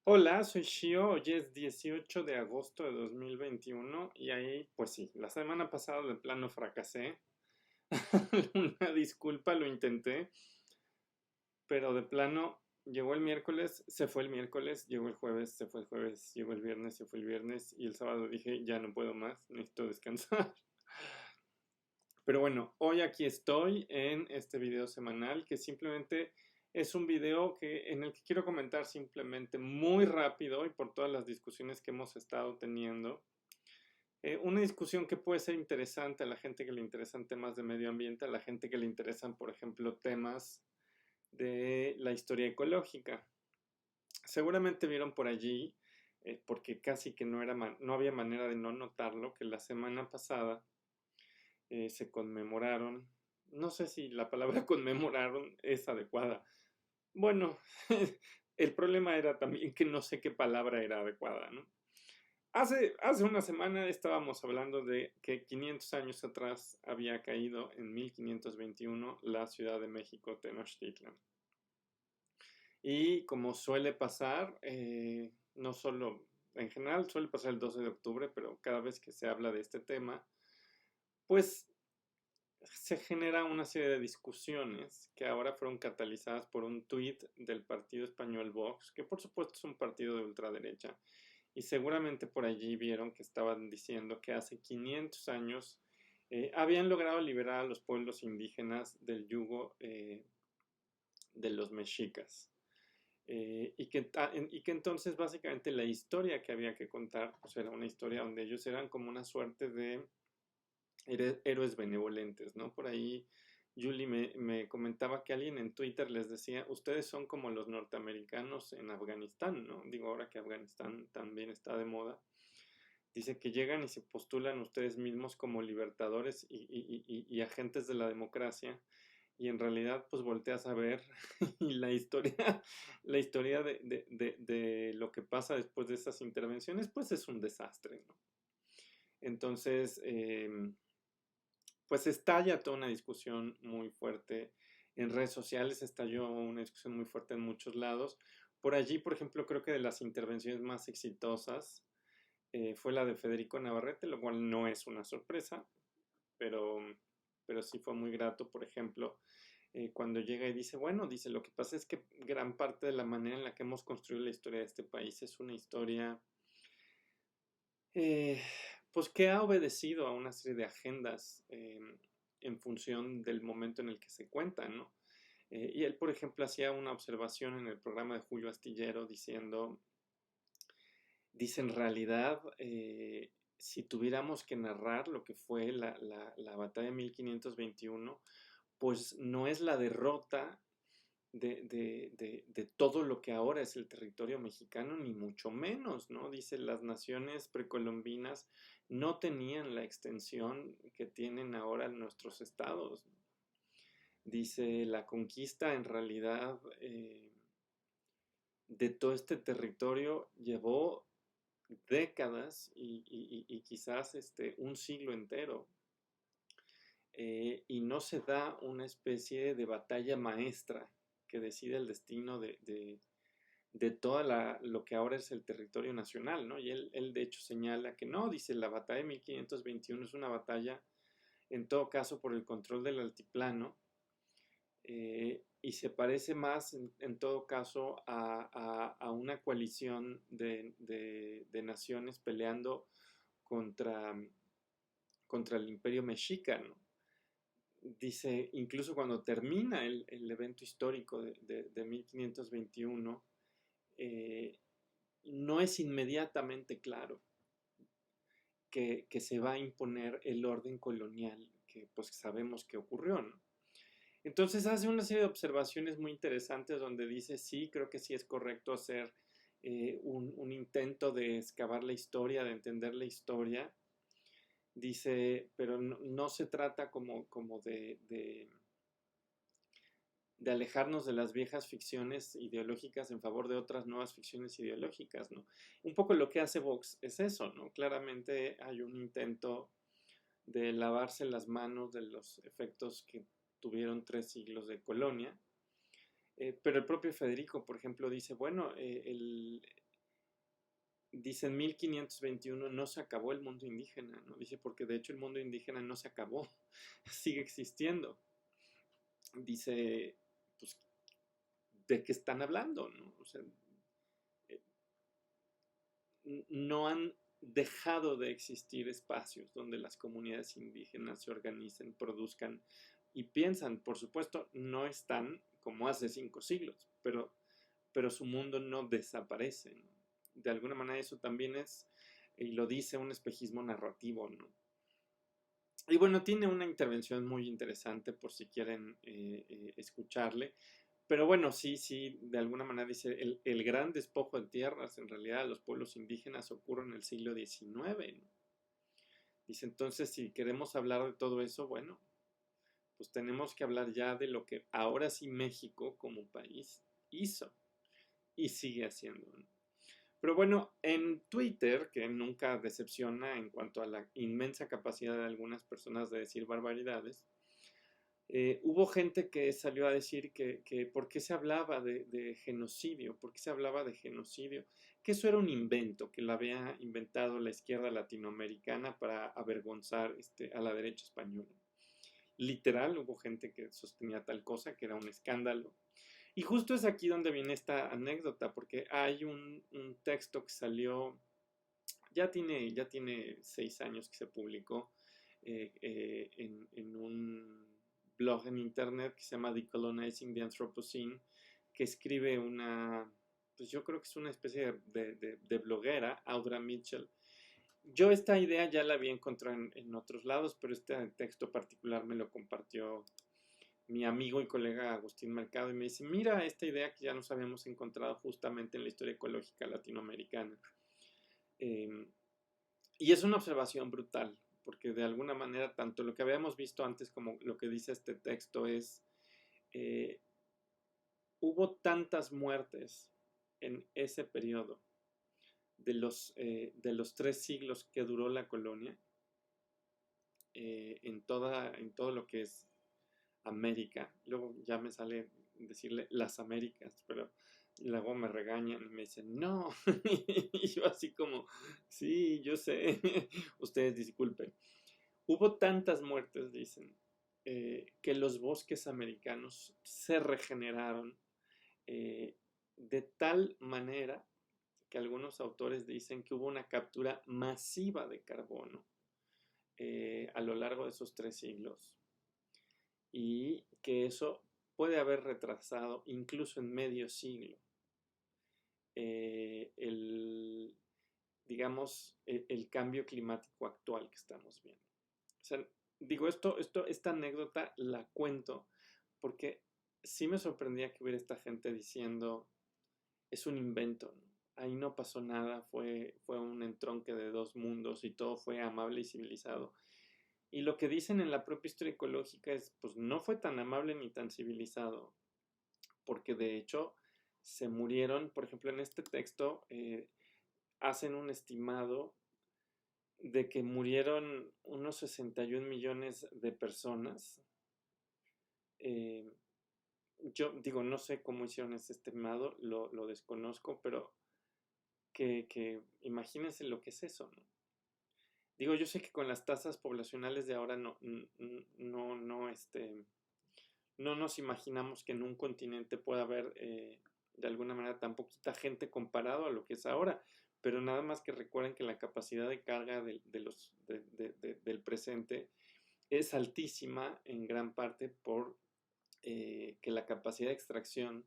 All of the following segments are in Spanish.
Hola, soy Shio. Hoy es 18 de agosto de 2021 y ahí, pues sí, la semana pasada de plano fracasé. Una disculpa, lo intenté, pero de plano llegó el miércoles, se fue el miércoles, llegó el jueves, se fue el jueves, llegó el viernes, se fue el viernes y el sábado dije, ya no puedo más, necesito descansar. Pero bueno, hoy aquí estoy en este video semanal que simplemente es un video en el que quiero comentar simplemente muy rápido y por todas las discusiones que hemos estado teniendo. Una discusión que puede ser interesante a la gente que le interesan temas de medio ambiente, a la gente que le interesan, por ejemplo, temas de la historia ecológica. Seguramente vieron por allí, porque casi que no había manera de no notarlo, que la semana pasada se conmemoraron, no sé si la palabra conmemoraron es adecuada. Bueno, el problema era también que no sé qué palabra era adecuada, ¿no? Hace una semana estábamos hablando de que 500 años atrás había caído en 1521 la Ciudad de México, Tenochtitlan. Y como suele pasar, no solo, en general suele pasar el 12 de octubre, pero cada vez que se habla de este tema, pues se genera una serie de discusiones que ahora fueron catalizadas por un tuit del partido español Vox, que por supuesto es un partido de ultraderecha, y seguramente por allí vieron que estaban diciendo que hace 500 años habían logrado liberar a los pueblos indígenas del yugo de los mexicas. Y que entonces básicamente la historia que había que contar pues era una historia donde ellos eran como una suerte de héroes benevolentes, ¿no? Por ahí Julie me comentaba que alguien en Twitter les decía, ustedes son como los norteamericanos en Afganistán, ¿no? Digo, ahora que Afganistán también está de moda. Dice que llegan y se postulan ustedes mismos como libertadores y agentes de la democracia y en realidad pues volteas a ver y la historia de lo que pasa después de esas intervenciones pues es un desastre, ¿no? Entonces, pues estalla toda una discusión muy fuerte en redes sociales, estalló una discusión muy fuerte en muchos lados. Por allí, por ejemplo, creo que de las intervenciones más exitosas fue la de Federico Navarrete, lo cual no es una sorpresa, pero, pero sí fue muy grato, por ejemplo, cuando llega y dice, bueno, dice, lo que pasa es que gran parte de la manera en la que hemos construido la historia de este país es una historia eh, pues que ha obedecido a una serie de agendas en función del momento en el que se cuentan, ¿no? Y él, por ejemplo, hacía una observación en el programa de Julio Astillero diciendo, dice en realidad, si tuviéramos que narrar lo que fue la batalla de 1521, pues no es la derrota de todo lo que ahora es el territorio mexicano, ni mucho menos, ¿no? Dice, las naciones precolombinas no tenían la extensión que tienen ahora nuestros estados. Dice, la conquista en realidad de todo este territorio llevó décadas y quizás un siglo entero. Y no se da una especie de batalla maestra que decide el destino de todo lo que ahora es el territorio nacional, ¿no? Y él de hecho señala que no, dice, la batalla de 1521 es una batalla en todo caso por el control del altiplano y se parece más en todo caso a una coalición de naciones peleando contra, contra el imperio mexica, ¿no? Dice, incluso cuando termina el evento histórico de 1521, eh, no es inmediatamente claro que se va a imponer el orden colonial que pues sabemos que ocurrió, ¿no? Entonces hace una serie de observaciones muy interesantes donde dice, sí, creo que sí es correcto hacer un intento de excavar la historia, de entender la historia. Dice, pero no se trata como de alejarnos de las viejas ficciones ideológicas en favor de otras nuevas ficciones ideológicas, ¿no? Un poco lo que hace Vox es eso, ¿no? Claramente hay un intento de lavarse las manos de los efectos que tuvieron 3 siglos de colonia, pero el propio Federico, por ejemplo, dice, bueno, dice en 1521 no se acabó el mundo indígena, ¿no? Dice, porque de hecho el mundo indígena no se acabó, sigue existiendo. Dice, pues, ¿de qué están hablando, no? O sea, eh, no han dejado de existir espacios donde las comunidades indígenas se organicen, produzcan y piensan. Por supuesto, no están como hace 5 siglos, pero su mundo no desaparece, ¿no? De alguna manera eso también es, y lo dice, un espejismo narrativo, ¿no? Y bueno, tiene una intervención muy interesante por si quieren escucharle. Pero bueno, sí, sí, de alguna manera dice, el gran despojo de tierras en realidad a los pueblos indígenas ocurre en el siglo XIX, ¿no? Dice, entonces, si queremos hablar de todo eso, bueno, pues tenemos que hablar ya de lo que ahora sí México como país hizo y sigue haciendo, ¿no? Pero bueno, en Twitter, que nunca decepciona en cuanto a la inmensa capacidad de algunas personas de decir barbaridades, hubo gente que salió a decir que por qué se hablaba de genocidio, por qué se hablaba de genocidio, que eso era un invento, que lo había inventado la izquierda latinoamericana para avergonzar a la derecha española. Literal, hubo gente que sostenía tal cosa, que era un escándalo. Y justo es aquí donde viene esta anécdota, porque hay un texto que salió, ya tiene 6 años que se publicó en un blog en internet que se llama Decolonizing the Anthropocene, que escribe pues yo creo que es una especie de bloguera, Audra Mitchell. Yo esta idea ya la había encontrado en otros lados, pero este texto particular me lo compartió mi amigo y colega Agustín Mercado y me dice, mira esta idea que ya nos habíamos encontrado justamente en la historia ecológica latinoamericana. Eh, y es una observación brutal, porque de alguna manera tanto lo que habíamos visto antes como lo que dice este texto es, eh, hubo tantas muertes en ese periodo de los 3 siglos que duró la colonia, en todo lo que es América. Luego ya me sale decirle las Américas, pero luego me regañan y me dicen, no. Y yo así como, sí, yo sé, ustedes disculpen. Hubo tantas muertes, dicen, que los bosques americanos se regeneraron de tal manera que algunos autores dicen que hubo una captura masiva de carbono a lo largo de esos 3 siglos y que eso puede haber retrasado incluso en medio siglo el, digamos, el cambio climático actual que estamos viendo. O sea, digo, esta anécdota la cuento porque sí me sorprendía que hubiera esta gente diciendo, es un invento, ¿no? Ahí no pasó nada, fue un entronque de dos mundos y todo fue amable y civilizado. Y lo que dicen en la propia historia ecológica es, pues no fue tan amable ni tan civilizado, porque de hecho se murieron, por ejemplo, en este texto hacen un estimado de que murieron unos 61 millones de personas. Eh, yo digo, no sé cómo hicieron ese estimado, lo desconozco, pero que imagínense lo que es eso, ¿no? Digo, yo sé que con las tasas poblacionales de ahora no nos imaginamos que en un continente pueda haber de alguna manera tan poquita gente comparado a lo que es ahora, pero nada más que recuerden que la capacidad de carga del presente es altísima en gran parte por que la capacidad de extracción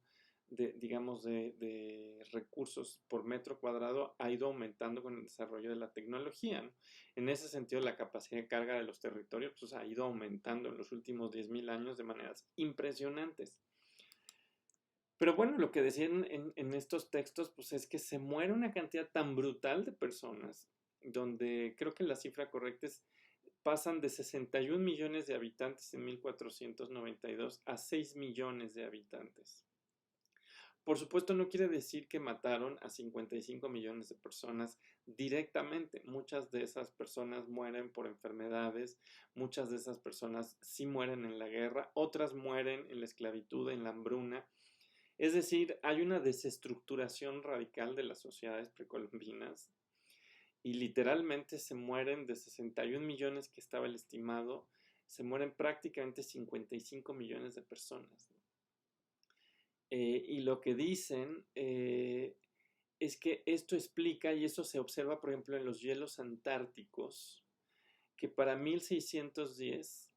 digamos, de recursos por metro cuadrado ha ido aumentando con el desarrollo de la tecnología, ¿no? En ese sentido, la capacidad de carga de los territorios pues, ha ido aumentando en los últimos 10.000 años de maneras impresionantes. Pero bueno, lo que decían en estos textos pues, es que se muere una cantidad tan brutal de personas, donde creo que la cifra correcta es pasan de 61 millones de habitantes en 1492 a 6 millones de habitantes. Por supuesto, no quiere decir que mataron a 55 millones de personas directamente. Muchas de esas personas mueren por enfermedades, muchas de esas personas sí mueren en la guerra, otras mueren en la esclavitud, en la hambruna. Es decir, hay una desestructuración radical de las sociedades precolombinas y literalmente se mueren de 61 millones que estaba el estimado, se mueren prácticamente 55 millones de personas, ¿no? Y lo que dicen es que esto explica, y eso se observa, por ejemplo, en los hielos antárticos, que para 1610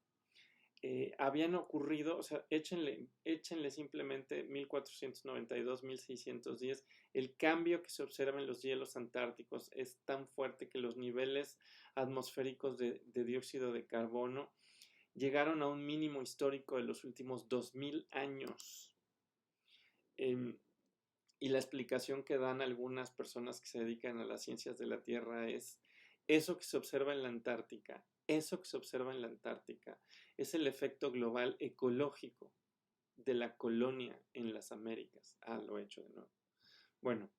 habían ocurrido, o sea, échenle simplemente 1492, 1610, el cambio que se observa en los hielos antárticos es tan fuerte que los niveles atmosféricos de dióxido de carbono llegaron a un mínimo histórico de los últimos 2000 años. Em, y la explicación que dan algunas personas que se dedican a las ciencias de la Tierra es eso que se observa en la Antártica, eso que se observa en la Antártica es el efecto global ecológico de la colonia en las Américas. Ah, lo he hecho de nuevo. Bueno,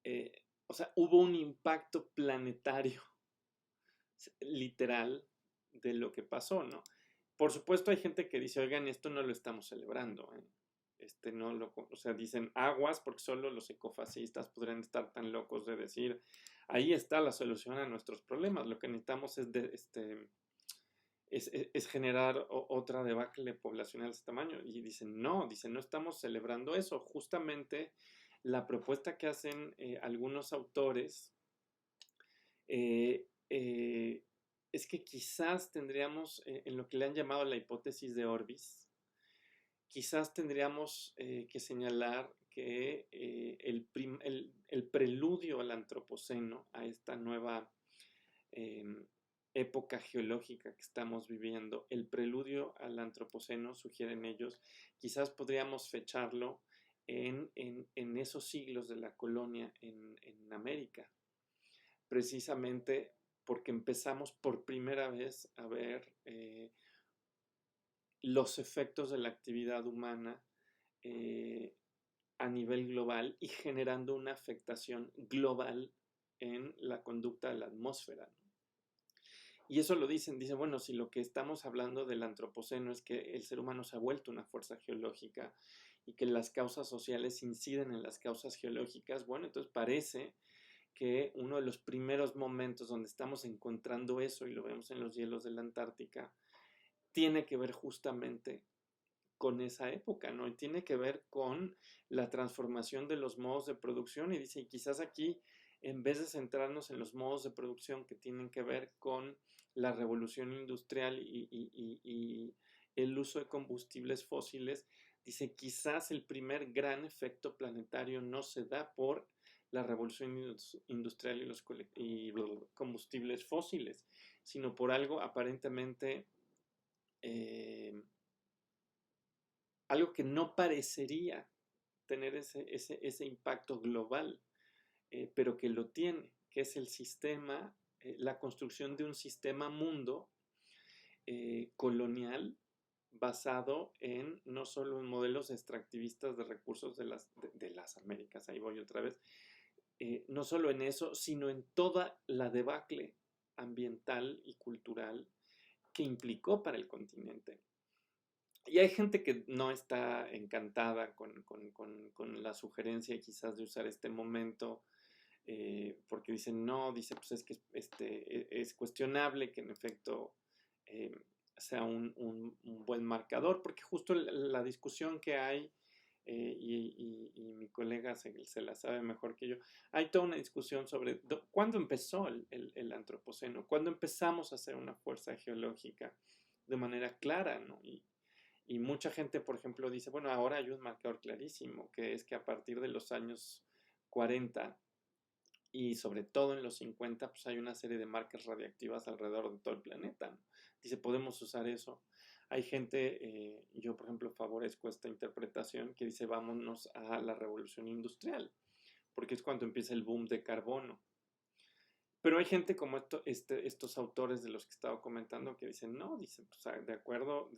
eh, o sea, hubo un impacto planetario literal de lo que pasó, ¿no? Por supuesto hay gente que dice, oigan, esto no lo estamos celebrando, ¿eh? No lo, o sea, dicen aguas porque solo los ecofascistas podrían estar tan locos de decir, ahí está la solución a nuestros problemas, lo que necesitamos es generar otra debacle poblacional de este tamaño. Y dicen, no estamos celebrando eso, justamente la propuesta que hacen algunos autores eh, eh, es que quizás tendríamos, en lo que le han llamado la hipótesis de Orbis, quizás tendríamos que señalar que el preludio al antropoceno, a esta nueva época geológica que estamos viviendo, el preludio al antropoceno, sugieren ellos, quizás podríamos fecharlo en esos siglos de la colonia en América, precisamente porque empezamos por primera vez a ver los efectos de la actividad humana eh, a nivel global y generando una afectación global en la conducta de la atmósfera, ¿no? Y eso lo dicen, bueno, si lo que estamos hablando del antropoceno es que el ser humano se ha vuelto una fuerza geológica y que las causas sociales inciden en las causas geológicas, bueno, entonces parece que uno de los primeros momentos donde estamos encontrando eso, y lo vemos en los hielos de la Antártica, tiene que ver justamente con esa época, ¿no? Y tiene que ver con la transformación de los modos de producción. Y dice, y quizás aquí, en vez de centrarnos en los modos de producción que tienen que ver con la revolución industrial y el uso de combustibles fósiles, dice, quizás el primer gran efecto planetario no se da por la revolución industrial y los combustibles fósiles, sino por algo aparentemente algo que no parecería tener ese impacto global, pero que lo tiene, que es el sistema, la construcción de un sistema mundo colonial basado en no solo en modelos extractivistas de recursos de las Américas, ahí voy otra vez, no solo en eso, sino en toda la debacle ambiental y cultural que implicó para el continente. Y hay gente que no está encantada con la sugerencia quizás de usar este momento, porque dicen, no, dice, pues es que es cuestionable que en efecto eh, sea un buen marcador, porque justo la discusión que hay, y mi colega se la sabe mejor que yo, hay toda una discusión sobre cuándo empezó el antropoceno, cuándo empezamos a ser una fuerza geológica de manera clara, ¿no? Y mucha gente, por ejemplo, dice, bueno, ahora hay un marcador clarísimo, que es que a partir de los años 40 y sobre todo en los 50, pues hay una serie de marcas radiactivas alrededor de todo el planeta, ¿no? Dice, podemos usar eso. Hay gente, yo por ejemplo favorezco esta interpretación que dice, vámonos a la revolución industrial, porque es cuando empieza el boom de carbono. Pero hay gente como estos autores de los que he estado comentando que dicen, no, dicen, pues, de acuerdo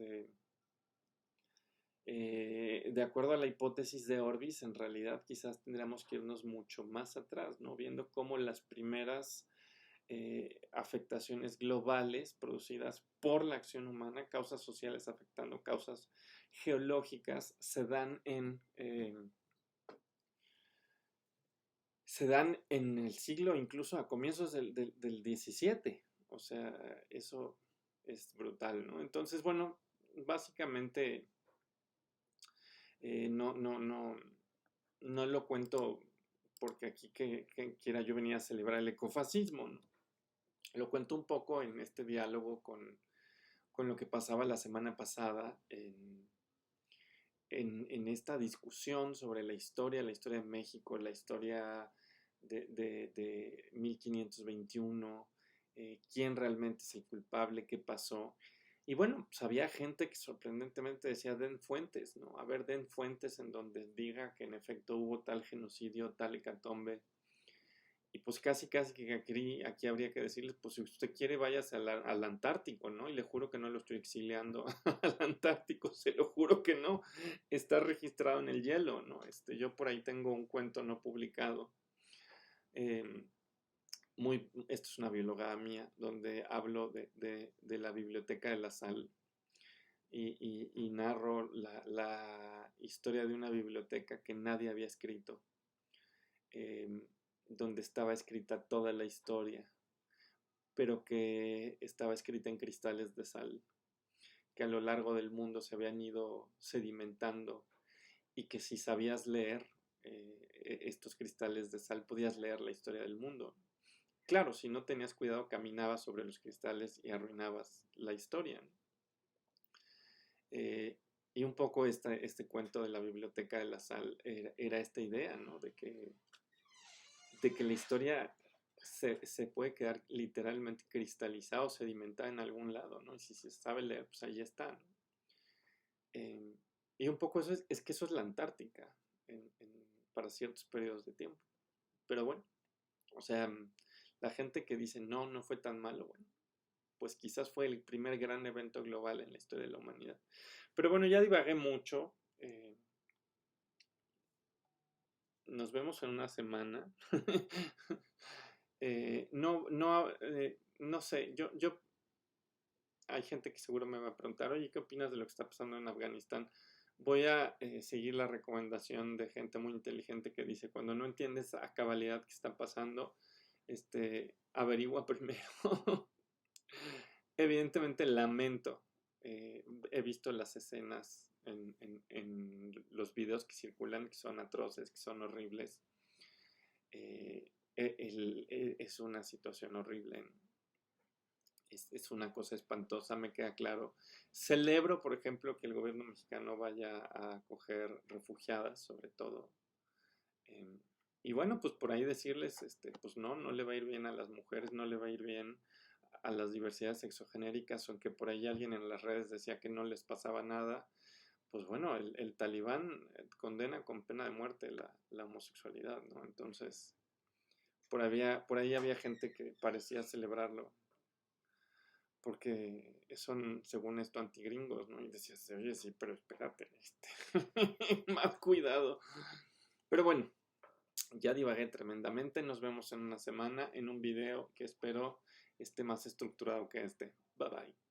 a la hipótesis de Orbis, en realidad quizás tendríamos que irnos mucho más atrás, ¿no? Viendo cómo las primeras afectaciones globales producidas por la acción humana, causas sociales afectando causas geológicas, se dan en el siglo, incluso a comienzos del 17. O sea, eso es brutal, ¿no? Entonces, bueno, básicamente no lo cuento porque aquí que quiera yo venir a celebrar el ecofascismo, ¿no? Lo cuento un poco en este diálogo con lo que pasaba la semana pasada en esta discusión sobre la historia de México, la historia de 1521, quién realmente es el culpable, qué pasó. Y bueno, pues había gente que sorprendentemente decía, den fuentes, ¿no? A ver, den fuentes en donde diga que en efecto hubo tal genocidio, tal hecatombe. Y pues casi que aquí habría que decirles, pues si usted quiere váyase al Antártico, ¿no? Y le juro que no lo estoy exiliando al Antártico, se lo juro que no. Está registrado en el hielo, ¿no? Yo por ahí tengo un cuento no publicado. eh, Esto es una bióloga mía, donde hablo de la biblioteca de la sal y narro la historia de una biblioteca que nadie había escrito, eh, donde estaba escrita toda la historia, pero que estaba escrita en cristales de sal, que a lo largo del mundo se habían ido sedimentando y que si sabías leer estos cristales de sal podías leer la historia del mundo. Claro, si no tenías cuidado caminabas sobre los cristales y arruinabas la historia, ¿no? Eh, y un poco este cuento de la biblioteca de la sal era esta idea, ¿no? De que la historia se puede quedar literalmente cristalizada o sedimentada en algún lado, ¿no? Y si se sabe leer, pues ahí está, ¿no? Eh, y un poco eso es que eso es la Antártica para ciertos periodos de tiempo. Pero bueno, o sea, la gente que dice no, no fue tan malo, bueno, pues quizás fue el primer gran evento global en la historia de la humanidad. Pero bueno, ya divagué mucho. Nos vemos en una semana. No sé, hay gente que seguro me va a preguntar, oye, ¿qué opinas de lo que está pasando en Afganistán? Voy a seguir la recomendación de gente muy inteligente que dice, cuando no entiendes a cabalidad qué está pasando, averigua primero. Evidentemente lamento, he visto las escenas en los videos que circulan, que son atroces, que son horribles. Es una situación horrible, es una cosa espantosa, me queda claro. Celebro, por ejemplo, que el gobierno mexicano vaya a acoger refugiadas, sobre todo. em, y bueno, pues por ahí decirles, pues no le va a ir bien a las mujeres, no le va a ir bien a las diversidades sexogenéricas, aunque por ahí alguien en las redes decía que no les pasaba nada. Pues bueno, el talibán condena con pena de muerte la homosexualidad, ¿no? Entonces, por ahí había gente que parecía celebrarlo porque son, según esto, antigringos, ¿no? Y decías, oye, sí, pero espérate, más cuidado. Pero bueno, ya divagué tremendamente. Nos vemos en una semana en un video que espero esté más estructurado que este. Bye bye.